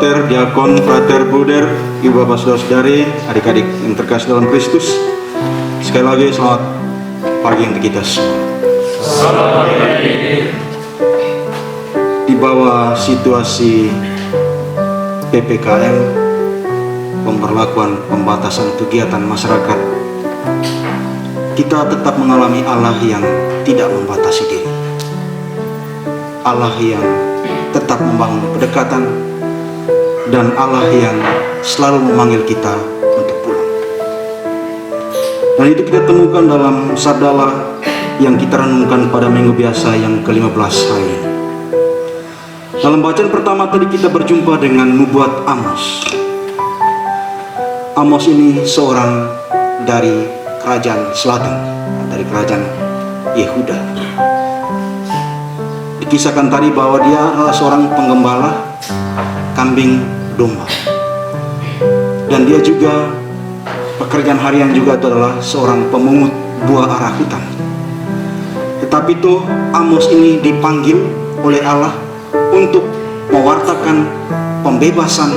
pater, diakon, frater, bruder, ibu bapak saudara-saudari, adik-adik yang terkasih dalam Kristus. Sekali lagi selamat pagi untuk kita semua. Selamat pagi. Di bawah situasi PPKM, pemberlakuan pembatasan kegiatan masyarakat, kita tetap mengalami Allah yang tidak membatasi diri, Allah yang tetap membangun kedekatan, dan Allah yang selalu memanggil kita untuk pulang. Dan itu kita temukan dalam sabda Allah yang kita renungkan pada minggu biasa yang ke-15 hari ini. Dalam bacaan pertama tadi kita berjumpa dengan nubuat Amos. Amos ini seorang dari kerajaan selatan, dari kerajaan Yehuda. Dikisahkan tadi bahwa dia adalah seorang penggembala kambing domba, dan dia juga pekerjaan harian juga itu adalah seorang pemungut buah arah hutan. Tetapi itu Amos ini dipanggil oleh Allah untuk mewartakan pembebasan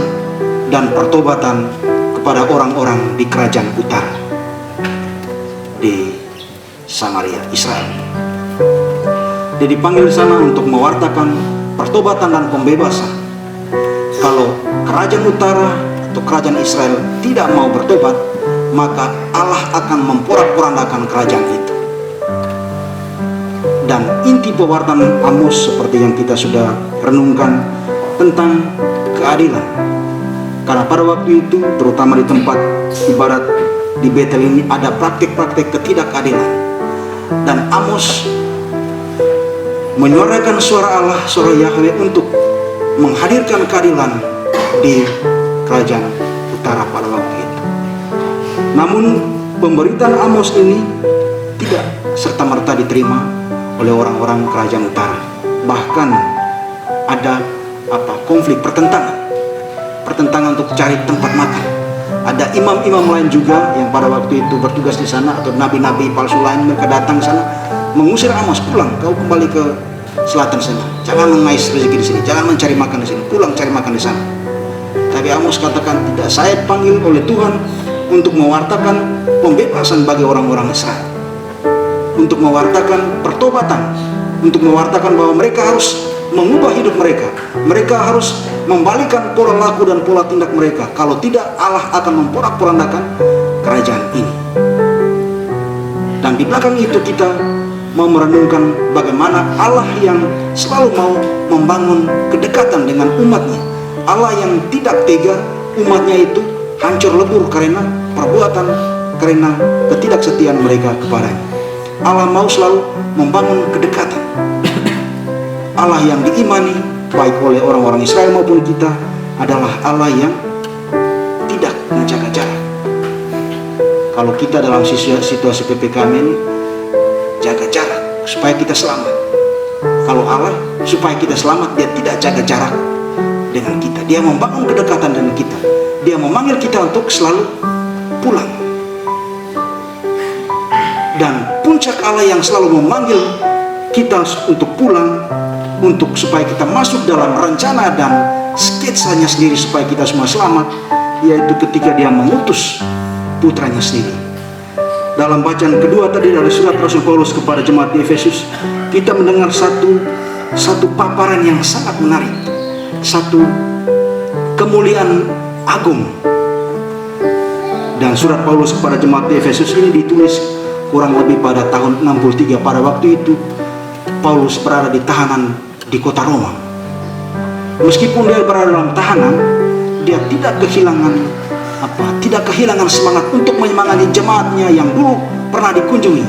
dan pertobatan kepada orang-orang di kerajaan utara, di Samaria, Israel. Dia dipanggil sana untuk mewartakan pertobatan dan pembebasan. Kalau kerajaan utara atau kerajaan Israel tidak mau bertobat, maka Allah akan memporak-porandakan kerajaan itu. Dan inti pewartaan Amos seperti yang kita sudah renungkan tentang keadilan. Karena pada waktu itu, terutama di tempat ibadat di Betel ini, ada praktik-praktik ketidakadilan. Dan Amos menyuarakan suara Allah, suara Yahweh untuk menghadirkan keadilan di kerajaan utara pada waktu itu. Namun pemberitaan Amos ini tidak serta-merta diterima oleh orang-orang kerajaan utara. Bahkan ada konflik, pertentangan untuk cari tempat makan. Ada imam-imam lain juga yang pada waktu itu bertugas di sana, atau nabi-nabi palsu lain, mereka datang ke sana mengusir Amos, pulang, kau kembali ke selatan sana, jangan mengais rezeki di sini, jangan mencari makan di sini, pulang cari makan di sana. Tapi Amos katakan, tidak, saya dipanggil oleh Tuhan untuk mewartakan pembebasan bagi orang-orang Israel, untuk mewartakan pertobatan, untuk mewartakan bahwa mereka harus mengubah hidup mereka, mereka harus membalikan pola laku dan pola tindak mereka. Kalau tidak, Allah akan memporak-porandakan kerajaan ini. Dan di belakang itu kita mau merenungkan bagaimana Allah yang selalu mau membangun kedekatan dengan umatnya, Allah yang tidak tega umatnya itu hancur lebur karena perbuatan, karena ketidaksetiaan mereka kepadanya. Allah mau selalu membangun kedekatan. Allah yang diimani baik oleh orang-orang Israel maupun kita adalah Allah yang tidak menjaga jarak. Kalau kita dalam situasi PPKM ini, jaga jarak supaya kita selamat. Kalau Allah supaya kita selamat, dia tidak jaga jarak dengan kita. Dia membangun kedekatan dengan kita. Dia memanggil kita untuk selalu pulang. Dan puncak Allah yang selalu memanggil kita untuk pulang, untuk supaya kita masuk dalam rencana dan sketsanya sendiri supaya kita semua selamat, yaitu ketika dia mengutus putranya sendiri. Dalam bacaan kedua tadi dari surat Rasul Paulus kepada jemaat di Efesus, kita mendengar satu paparan yang sangat menarik, satu kemuliaan agung. Dan surat Paulus kepada jemaat di Efesus ini ditulis kurang lebih pada tahun 63. Pada waktu itu Paulus berada di tahanan di kota Roma. Meskipun dia berada dalam tahanan, dia tidak kehilangan semangat untuk menyemangati jemaatnya yang dulu pernah dikunjungi.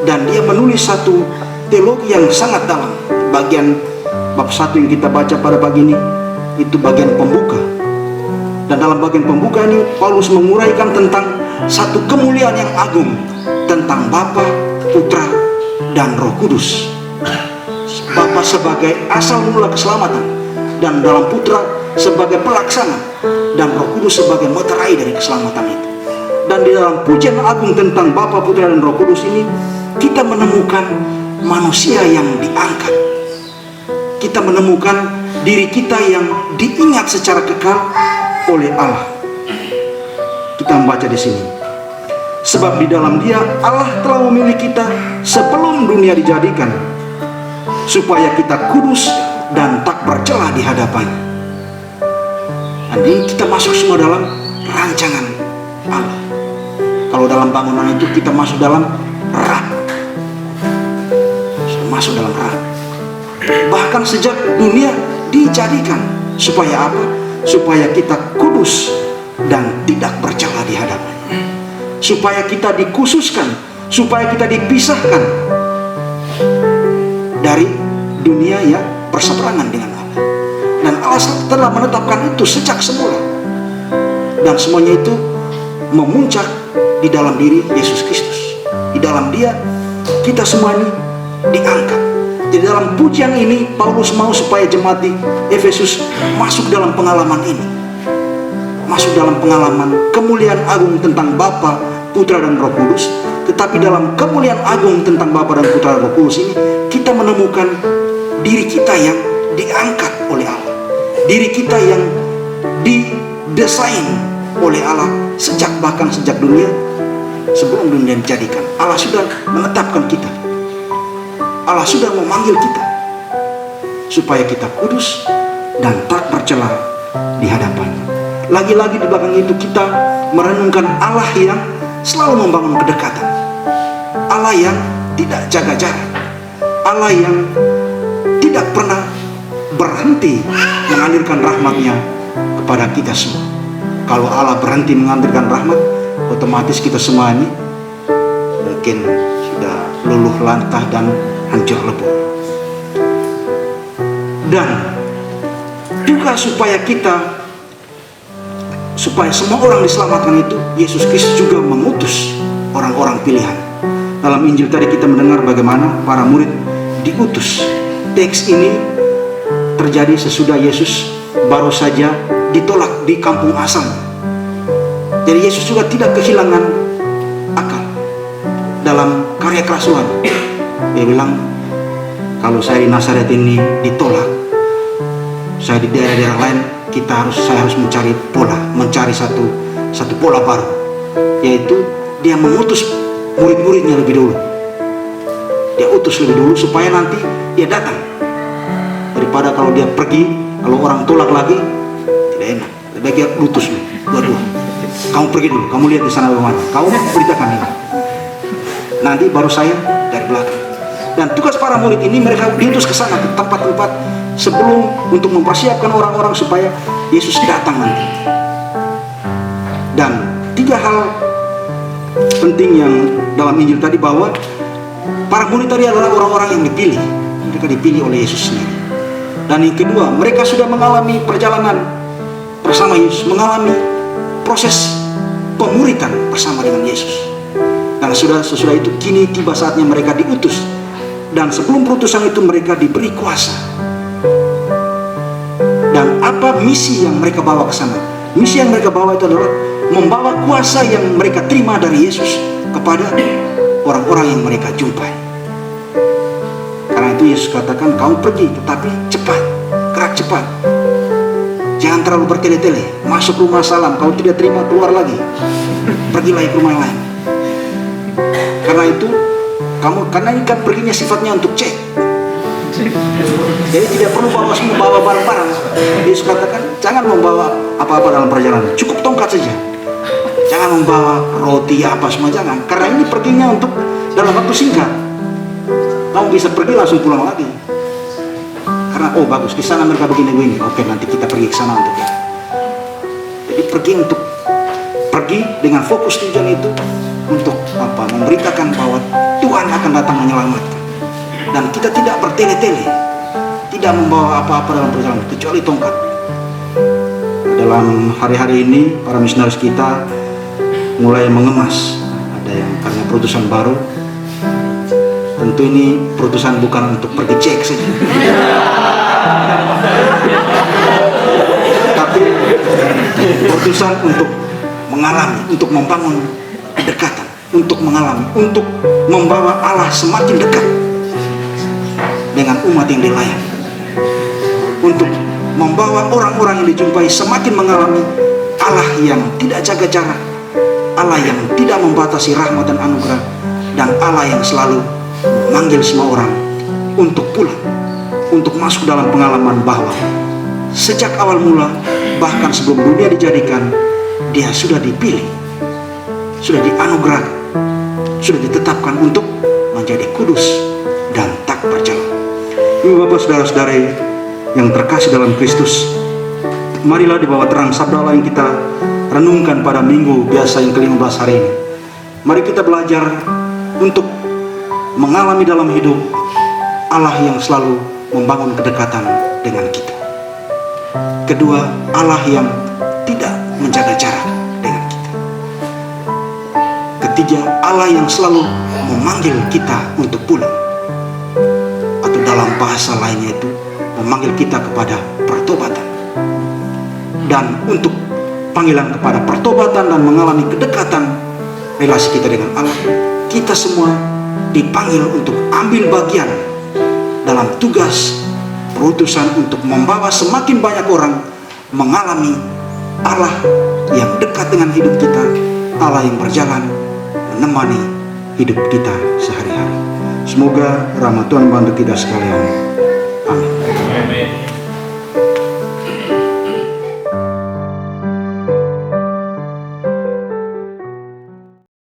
Dan dia menulis satu teologi yang sangat dalam. Bagian bab 1 yang kita baca pada pagi ini, itu bagian pembuka. Dan dalam bagian pembuka ini Paulus menguraikan tentang satu kemuliaan yang agung, tentang Bapa, Putra, dan Roh Kudus. Bapa sebagai asal mula keselamatan, dan dalam Putra sebagai pelaksana, dan Roh Kudus sebagai materai dari keselamatan itu. Dan di dalam pujian agung tentang Bapa, Putra, dan Roh Kudus ini, kita menemukan manusia yang diangkat. Kita menemukan diri kita yang diingat secara kekal oleh Allah. Kita membaca di sini, sebab di dalam Dia Allah telah memilih kita sebelum dunia dijadikan, supaya kita kudus dan tak bercela di hadapannya. Jadi kita masuk semua dalam rancangan Allah. Kalau dalam bangunan itu kita masuk dalam rak, masuk dalam rak. Bahkan sejak dunia dijadikan, supaya apa? Supaya kita kudus dan tidak bercela di hadapannya. Supaya kita dikhususkan, supaya kita dipisahkan dari dunia yang berseberangan dengan Allah. Dan Allah telah menetapkan itu sejak semula. Dan semuanya itu memuncak di dalam diri Yesus Kristus. Di dalam Dia kita semua ini diangkat. Di dalam pujian ini Paulus mau supaya jemaat di Efesus masuk dalam pengalaman ini, masuk dalam pengalaman kemuliaan agung tentang Bapa, Putra dan Roh Kudus. Tetapi dalam kemuliaan agung tentang Bapa dan Putra dan Roh Kudus ini, kita menemukan diri kita yang diangkat oleh Allah, diri kita yang didesain oleh Allah bahkan sejak dunia, sebelum dunia dijadikan. Allah sudah menetapkan kita, Allah sudah memanggil kita supaya kita kudus dan tak bercela di hadapannya. Lagi-lagi di belakang itu kita merenungkan Allah yang selalu membangun kedekatan, Allah yang tidak jaga jarak, Allah yang tidak pernah berhenti mengalirkan rahmat-Nya kepada kita semua. Kalau Allah berhenti mengalirkan rahmat, otomatis kita semua ini mungkin sudah luluh lantah dan hancur lebur. Dan juga supaya semua orang diselamatkan itu, Yesus Kristus juga mengutus orang-orang pilihan. Dalam Injil tadi kita mendengar bagaimana para murid diutus. Teks ini terjadi sesudah Yesus baru saja ditolak di kampung asal. Jadi Yesus juga tidak kehilangan akal dalam karya kerasulan. Dia bilang, kalau saya di Nazaret ini ditolak, saya di daerah-daerah lain, saya harus mencari satu pola baru, yaitu dia mengutus murid-muridnya lebih dulu. Dia utus lebih dulu supaya nanti dia datang, daripada kalau dia pergi, kalau orang tolak lagi tidak enak. Lebih baik dia utus dua-dua. Kamu pergi dulu, kamu lihat di sana bagaimana, kamu beritakan ini, nanti baru saya dari belakang. Dan tugas para murid ini, mereka diutus ke sana, ke tempat-tempat sebelum, untuk mempersiapkan orang-orang supaya Yesus datang nanti. Dan 3 hal penting yang dalam Injil tadi, bahwa para murid tadi adalah orang-orang yang dipilih. Mereka dipilih oleh Yesus sendiri. Dan yang kedua, mereka sudah mengalami perjalanan bersama Yesus, mengalami proses pemuritan bersama dengan Yesus. Dan sesudah itu kini tiba saatnya mereka diutus. Dan sebelum perutusan itu mereka diberi kuasa. Dan apa misi yang mereka bawa ke sana? Misi yang mereka bawa itu adalah membawa kuasa yang mereka terima dari Yesus kepada orang-orang yang mereka jumpai. Karena itu Yesus katakan, kamu pergi, tetapi cepat, gerak cepat. Jangan terlalu bertele-tele. Masuk rumah salam, kalau tidak terima keluar lagi, pergi lagi ke rumah lain. Karena itu karena ini kan perginya sifatnya untuk cek. Jadi tidak perlu bawa barang-barang. Yesus katakan, jangan membawa apa-apa dalam perjalanan, cukup tongkat saja. Jangan membawa roti apa semua, jangan. Karena ini perginya untuk dalam waktu singkat. Kamu bisa pergi langsung pulang lagi. Karena bagus, di sana mereka begini-begini. Oke, nanti kita pergi ke sana untuk ya. Jadi pergi dengan fokus tujuan itu untuk apa? Memberitakan bahwa Tuhan akan datang menyelamatkan. Dan kita tidak bertele-tele, tidak membawa apa-apa dalam perjalanan kecuali tongkat. Dalam hari-hari ini para misionaris kita mulai mengemas. Ada yang karena perutusan baru. Tentu ini perutusan bukan untuk pergi cek saja, tapi perutusan untuk mengalami, untuk membangun kedekatan, untuk mengalami, untuk membawa Allah semakin dekat dengan umat yang dilayani, untuk membawa orang-orang yang dijumpai semakin mengalami Allah yang tidak jaga jarak, Allah yang tidak membatasi rahmat dan anugerah, dan Allah yang selalu memanggil semua orang untuk pulang, untuk masuk dalam pengalaman bahwa sejak awal mula, bahkan sebelum dunia dijadikan, dia sudah dipilih, sudah dianugerahkan, sudah ditetapkan untuk menjadi kudus dan tak bercela. Ibu bapak saudara-saudari yang terkasih dalam Kristus, marilah di bawah terang sabda Allah yang kita renungkan pada minggu biasa yang ke-15 hari ini, mari kita belajar untuk mengalami dalam hidup Allah yang selalu membangun kedekatan dengan kita. Kedua, Allah yang tidak menjaga jarak dengan kita. Ketiga, Allah yang selalu memanggil kita untuk pulang, atau dalam bahasa lainnya itu memanggil kita kepada pertobatan. Dan untuk panggilan kepada pertobatan dan mengalami kedekatan relasi kita dengan Allah, kita semua dipanggil untuk ambil bagian dalam tugas perutusan untuk membawa semakin banyak orang mengalami Allah yang dekat dengan hidup kita, Allah yang berjalan menemani hidup kita sehari-hari. Semoga rahmat Tuhan bantu kita sekalian. Amin.